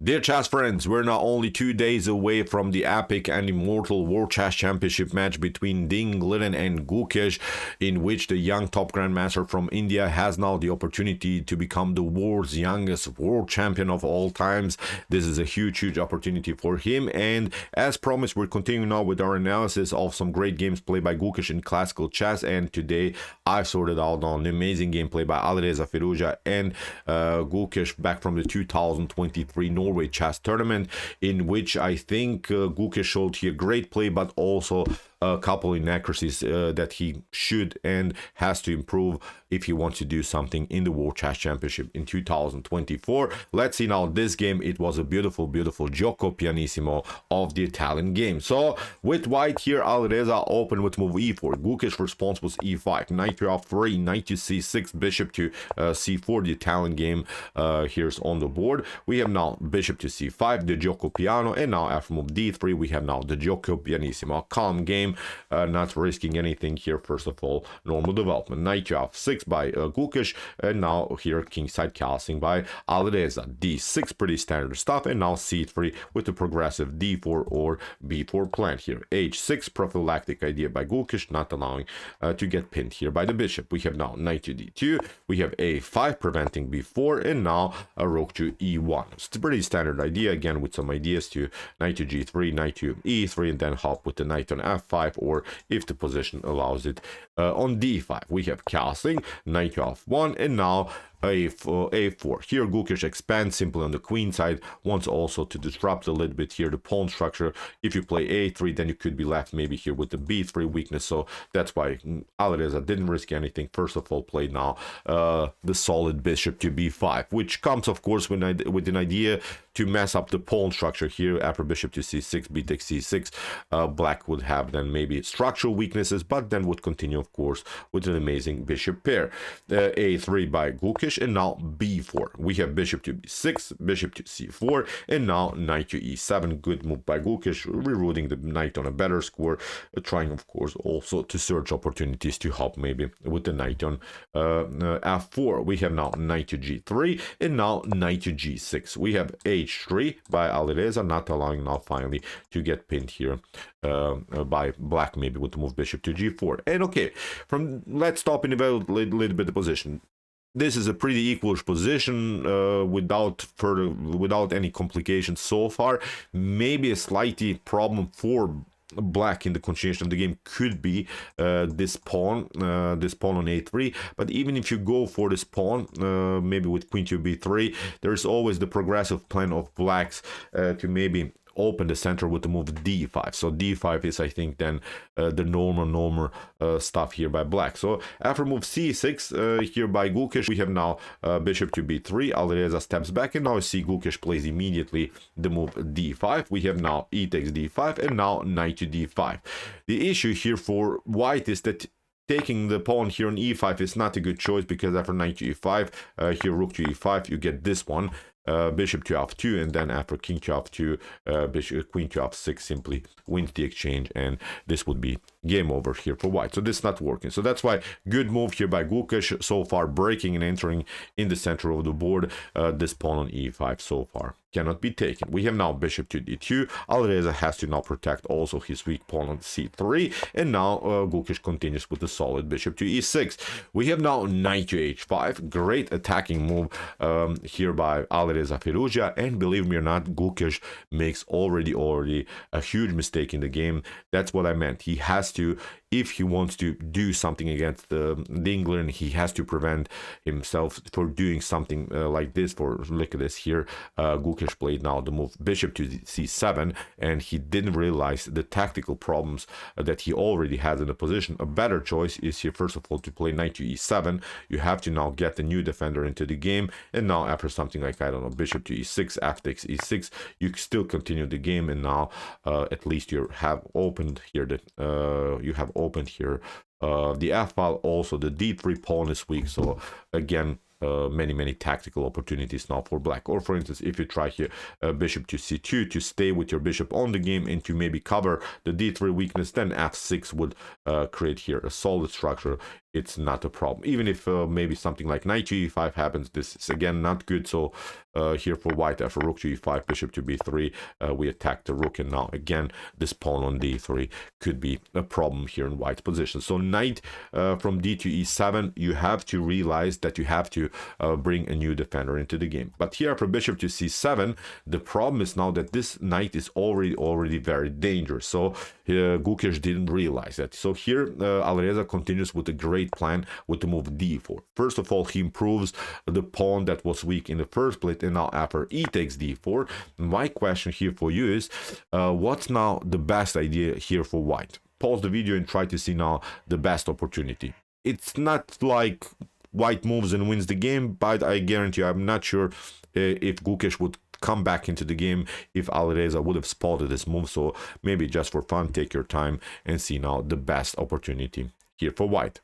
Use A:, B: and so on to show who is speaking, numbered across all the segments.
A: Dear chess friends, we're now only 2 days away from the epic and immortal World Chess Championship match between Ding Liren and Gukesh, in which the young top grandmaster from India has now the opportunity to become the world's youngest world champion of all times. This is a huge opportunity for him, and as promised, we're continuing now with our analysis of some great games played by Gukesh in classical chess, and today I've sorted out on an amazing gameplay by Alireza and Gukesh back from the 2023 Norway chess tournament, in which I think Gukesh showed here great play, but also a couple inaccuracies that he should and has to improve if he wants to do something in the World Chess Championship in 2024. Let's see now this game. It was a beautiful gioco pianissimo of the Italian game. So with white here, Alireza opened with move e4. Gukesh's response was e5, knight to f3, knight to c6, bishop to c4. The Italian game here's on the board. We have now bishop to c5, the gioco piano, and now after move d3, we have now the gioco pianissimo, a calm game. Not risking anything here. First of all, normal development. Knight to f6 by Gukesh, and now here kingside castling by Alireza. d6, pretty standard stuff, and now c3 with the progressive d4 or b4 plan here. h6, prophylactic idea by Gukesh, not allowing to get pinned here by the bishop. We have now knight to d2, we have a5 preventing b4, and now a rook to e1. It's a pretty standard idea, again with some ideas to knight to g3, knight to e3, and then hop with the knight on f5, or if the position allows it on d5. We have castling, knight to f1, and now a4. Here Gukesh expands simply on the queen side, wants also to disrupt a little bit here the pawn structure. If you play a3, then you could be left maybe here with the b3 weakness, so that's why Alireza didn't risk anything. First of all, played now the solid bishop to b5, which comes of course with an idea to mess up the pawn structure here. After bishop to c6, b takes c6, black would have then maybe structural weaknesses, but then would continue of course with an amazing bishop pair. A3 by Gukesh, and now b4. We have bishop to b6, bishop to c4, and now knight to e7. Good move by Gukesh, rerouting the knight on a better score, trying of course also to search opportunities to help maybe with the knight on f4. We have now knight to g3, and now knight to g6. We have h3 by Alireza, not allowing now finally to get pinned here by black, maybe with the move bishop to g4. And okay, let's stop and evaluate a little bit the position. This is a pretty equal position without any complications so far. Maybe a slightly problem for black in the continuation of the game could be this pawn on a3, but even if you go for this pawn, maybe with queen to b3, there's always the progressive plan of blacks to maybe open the center with the move d5. So d5 is, I think, then the normal stuff here by black. So after move c6 here by Gukesh, we have now bishop to b3. Alireza steps back, and now I see Gukesh plays immediately the move d5. We have now e takes d5, and now knight to d5. The issue here for white is that taking the pawn here on e5 is not a good choice, because after knight to e5, here rook to e5, you get this one. Bishop to f2, and then after king to f2, queen to f6 simply wins the exchange, and this would be game over here for white. So this is not working. So that's why good move here by Gukesh so far, breaking and entering in the center of the board. This pawn on e5 so far cannot be taken. We have now bishop to d2. Alireza has to now protect also his weak pawn on c3, and now Gukesh continues with the solid bishop to e6. We have now knight to h5. Great attacking move here by Alireza, and believe me or not, Gukesh makes already a huge mistake in the game. That's what I meant. He has to, if he wants to do something against Ding Liren, he has to prevent himself for doing something like this. Look at this here, Gukesh played now the move bishop to c7, and he didn't realize the tactical problems that he already has in the position. A better choice is here, first of all, to play knight to e7. You have to now get the new defender into the game, and now after something like, I don't know, bishop to e6, f takes e6, you still continue the game, and now at least you have opened here the the f file. Also the d3 pawn is weak, so again many tactical opportunities now for black. Or for instance, if you try here bishop to c2 to stay with your bishop on the game and to maybe cover the d3 weakness, then f6 would create here a solid structure it's not a problem. Even if maybe something like knight to e5 happens, this is again not good. So here for white, after rook to e5, bishop to b3, we attack the rook, and now again this pawn on d3 could be a problem here in white's position. So knight from d to e7, you have to realize that you have to bring a new defender into the game. But here for bishop to c7, the problem is now that this knight is already very dangerous. So Gukesh didn't realize that. So here Alireza continues with a great plan with the move d4. First of all, he improves the pawn that was weak in the first split, and now after e takes d4, my question here for you is what's now the best idea here for white? Pause the video and try to see now the best opportunity. It's not like white moves and wins the game, but I guarantee you, I'm not sure if Gukesh would come back into the game if Alireza would have spotted this move. So maybe just for fun, take your time and see now the best opportunity here for white.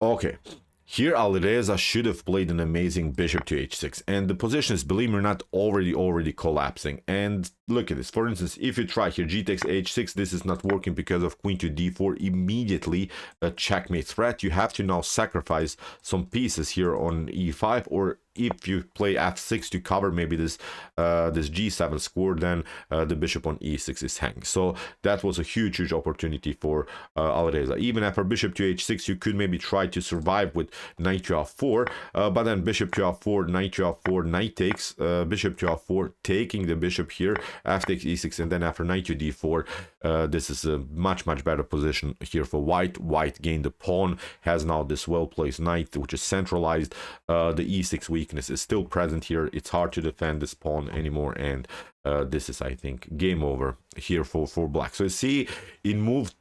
A: Okay, here Alireza should have played an amazing bishop to h6, and the position is, believe me or not, already collapsing. And look at this. For instance, if you try here g takes h6, this is not working because of queen to d4, immediately a checkmate threat. You have to now sacrifice some pieces here on e5, or if you play f6 to cover maybe this this g7 score, then the bishop on e6 is hanging. So that was a huge opportunity for Alireza. Even after bishop to h6, you could maybe try to survive with knight to f4, but then bishop to f4, knight to f4, knight takes, bishop to f4, taking the bishop here, f takes e6, and then after knight to d4, this is a much better position here for white. White gained the pawn, has now this well-placed knight, which is centralized. The e6 weakness is still present here. It's hard to defend this pawn anymore, and this is, I think, game over here for black. So you see, in move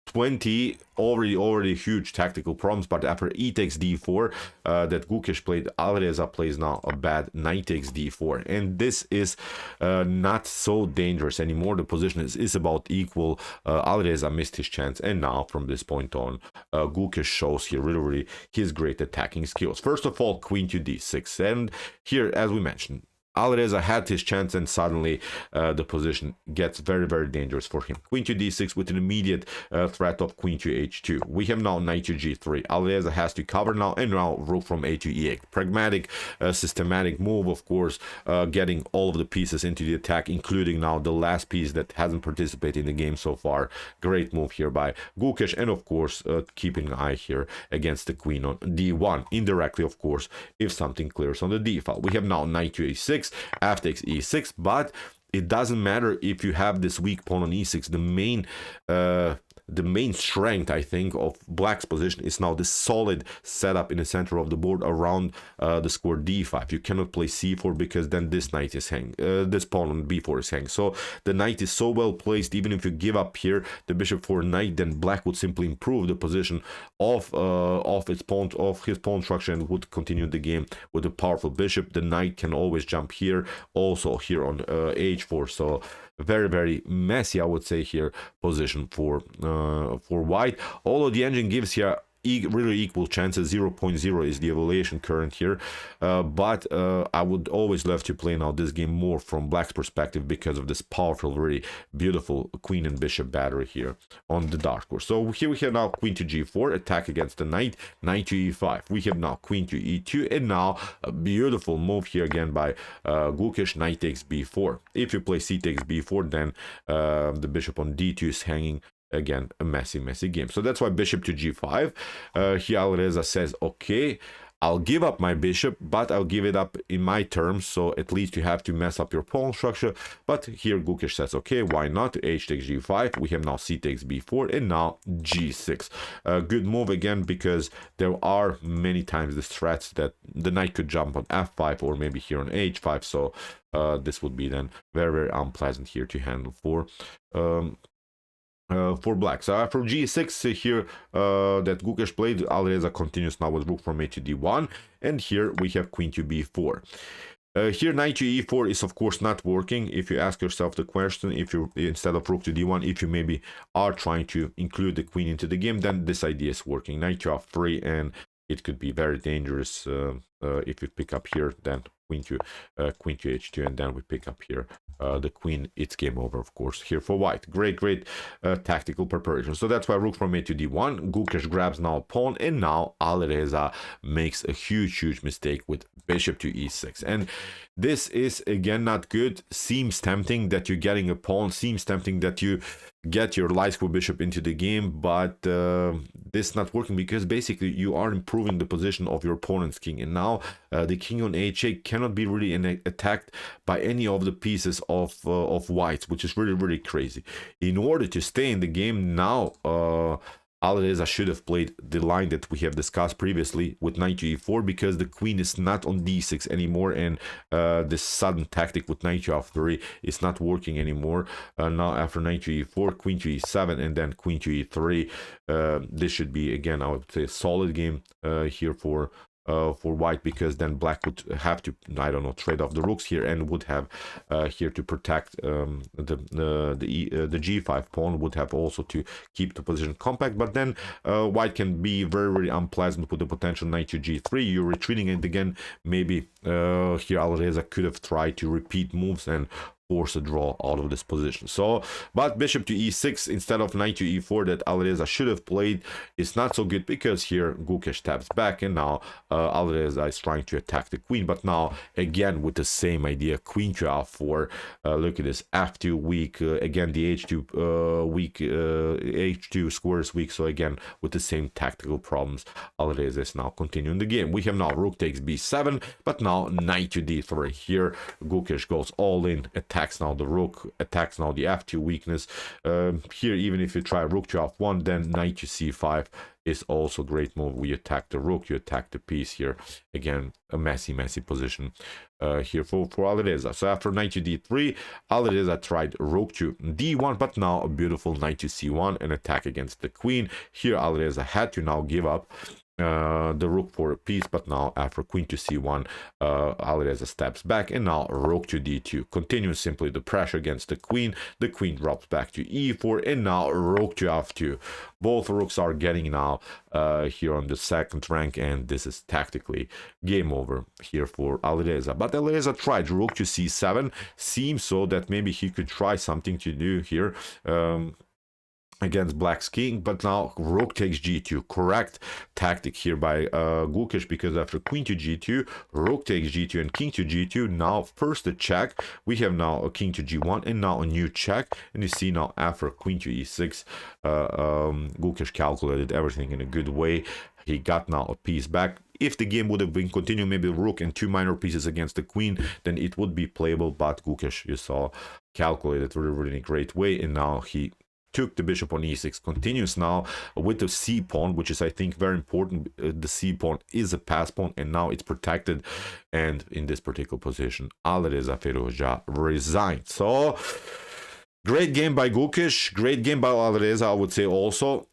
A: 20, already huge tactical problems, but after e takes d4 that Gukesh played, Alireza plays now a bad knight takes d4, and this is not so dangerous anymore. The position is about equal. Alireza missed his chance, and now from this point on, Gukesh shows here really his great attacking skills. First of all, queen to d6, and here, as we mentioned, Alireza had his chance, and suddenly the position gets very dangerous for him. Queen to d6 with an immediate threat of queen to h2. We have now knight to g3. Alireza has to cover now, and now rook from a to e8. Pragmatic, systematic move, of course, getting all of the pieces into the attack, including now the last piece that hasn't participated in the game so far. Great move here by Gukesh, and of course, keeping an eye here against the queen on d1. Indirectly, of course, if something clears on the d file. We have now knight to a6, f takes e6, but it doesn't matter if you have this weak pawn on e6. The main strength, I think, of black's position is now this solid setup in the center of the board around the square d5. You cannot play c4 because then this knight is hanging, this pawn on b4 is hanging. So the knight is so well placed. Even if you give up here the bishop for knight, then black would simply improve the position of his pawn structure, and would continue the game with a powerful bishop. The knight can always jump here, also here on h4. So very messy, I would say, here position for white. Although the engine gives here really equal chances. 0.0 is the evaluation current here, but I would always love to play now this game more from black's perspective because of this powerful, very beautiful queen and bishop battery here on the dark horse. So here we have now queen to g4, attack against the knight, knight to e5. We have now queen to e2, and now a beautiful move here again by Gukesh, knight takes b4. If you play c takes b4, then the bishop on d2 is hanging. Again, a messy game. So that's why bishop to g5. Here Alireza says, okay, I'll give up my bishop, but I'll give it up in my terms, so at least you have to mess up your pawn structure. But here Gukesh says, okay, why not? H takes g5. We have now c takes b4, and now g6. Good move again, because there are many times the threats that the knight could jump on f5 or maybe here on h5. So this would be then very unpleasant here to handle for black. So after g6 here that Gukesh played, Alireza continues now with rook from a to d1, and here we have queen to b4. Here knight to e4 is of course not working. If you ask yourself the question, if you, instead of rook to d1, if you maybe are trying to include the queen into the game, then this idea is working. Knight to f3, and it could be very dangerous if you pick up here, then queen to h2, and then we pick up here the queen, it's game over, of course, here for white. Great tactical preparation. So that's why rook from a to d1. Gukesh grabs now pawn, and now Alireza makes a huge mistake with bishop to e6. And this is again not good. Seems tempting that you're getting a pawn, seems tempting that you get your light square bishop into the game, but this is not working, because basically you are improving the position of your opponent's king, and now the king on h8 cannot be really attacked by any of the pieces of whites, which is really crazy. In order to stay in the game now, Alireza should have played the line that we have discussed previously with knight to e4, because the queen is not on d6 anymore, and this sudden tactic with knight to f3 is not working anymore. Now after knight to e4, queen to e7, and then queen to e3, this should be, again, I would say, a solid game here for white, because then black would have to, I don't know, trade off the rooks here, and would have here to protect the g5 pawn, would have also to keep the position compact. But then white can be very unpleasant with the potential knight to g3. You're retreating, and again, maybe here Alireza could have tried to repeat moves and force a draw out of this position. So, but bishop to e6 instead of knight to e4 that Alireza should have played is not so good, because here Gukesh taps back, and now Alireza is trying to attack the queen, but now again with the same idea, queen to f4. Look at this, f2 weak, again the h2 weak, h2 square is weak, so again with the same tactical problems, Alireza is now continuing the game. We have now rook takes b7, but now knight to d3. Here Gukesh goes all in, attacks now the rook, attacks now the f2 weakness. Here, even if you try rook to f1, then knight to c5 is also a great move. We attack the rook, you attack the piece here. Again, a messy position here for Alireza. So after knight to d3, Alireza tried rook to d1, but now a beautiful knight to c1, an attack against the queen. Here Alireza had to now give up the rook for a piece, but now after queen to c1, Alireza steps back, and now rook to d2 continues simply the pressure against the queen drops back to e4, and now rook to f2. Both rooks are getting now here on the second rank, and this is tactically game over here for Alireza. But Alireza tried rook to c7. Seems so that maybe he could try something to do here against black's king, but now rook takes g2. Correct tactic here by Gukesh, because after queen to g2, rook takes g2, and king to g2. Now first a check, we have now a king to g1, and now a new check, and you see now after queen to e6, Gukesh calculated everything in a good way. He got now a piece back. If the game would have been continuing, maybe rook and two minor pieces against the queen, then it would be playable, but Gukesh, you saw, calculated really great way, and now he took the bishop on e6, continues now with the c pawn, which is, I think, very important. The c pawn is a pass pawn, and now it's protected, and in this particular position Alireza Firouzja resigned. So great game by Gukesh, great game by Alireza. I would say also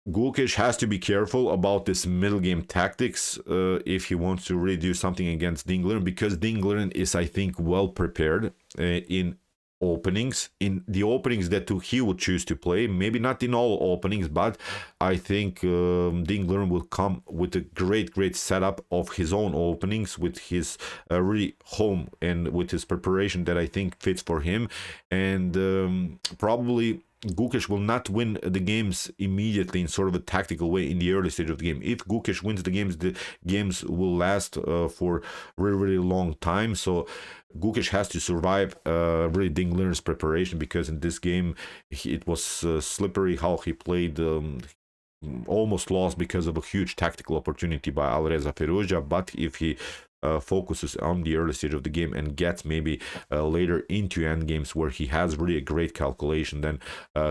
A: Gukesh has to be careful about this middle game tactics if he wants to really do something against Ding Liren, because Ding Liren is, I think, well prepared in the openings that he would choose to play. Maybe not in all openings, but I think Ding Liren will come with a great setup of his own openings, with his really home and with his preparation that I think fits for him. And probably Gukesh will not win the games immediately in sort of a tactical way in the early stage of the game. If Gukesh wins the games will last for really long time. So Gukesh has to survive really Ding Liren's preparation, because in this game it was slippery how he played. Almost lost because of a huge tactical opportunity by Alireza Firouzja. But if he focuses on the early stage of the game and gets maybe later into end games where he has really a great calculation, then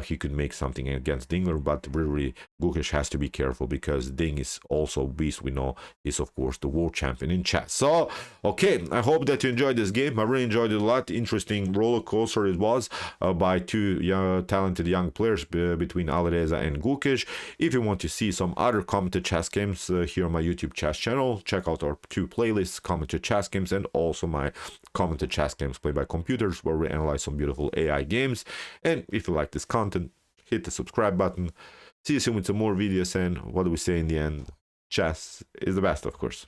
A: he could make something against Ding Liren. But really Gukesh has to be careful, because Ding is also beast. We know is of course the world champion in chess. So okay, I hope that you enjoyed this game. I really enjoyed it a lot. Interesting roller coaster it was by two talented young players between Alireza and Gukesh. If you want to see some other commented chess games here on my YouTube chess channel, check out our two playlists, commented chess games, and also my commented chess games played by computers, where we analyze some beautiful AI games. And if you like this content, hit the subscribe button. See you soon with some more videos, and what do we say in the end? Chess is the best, of course.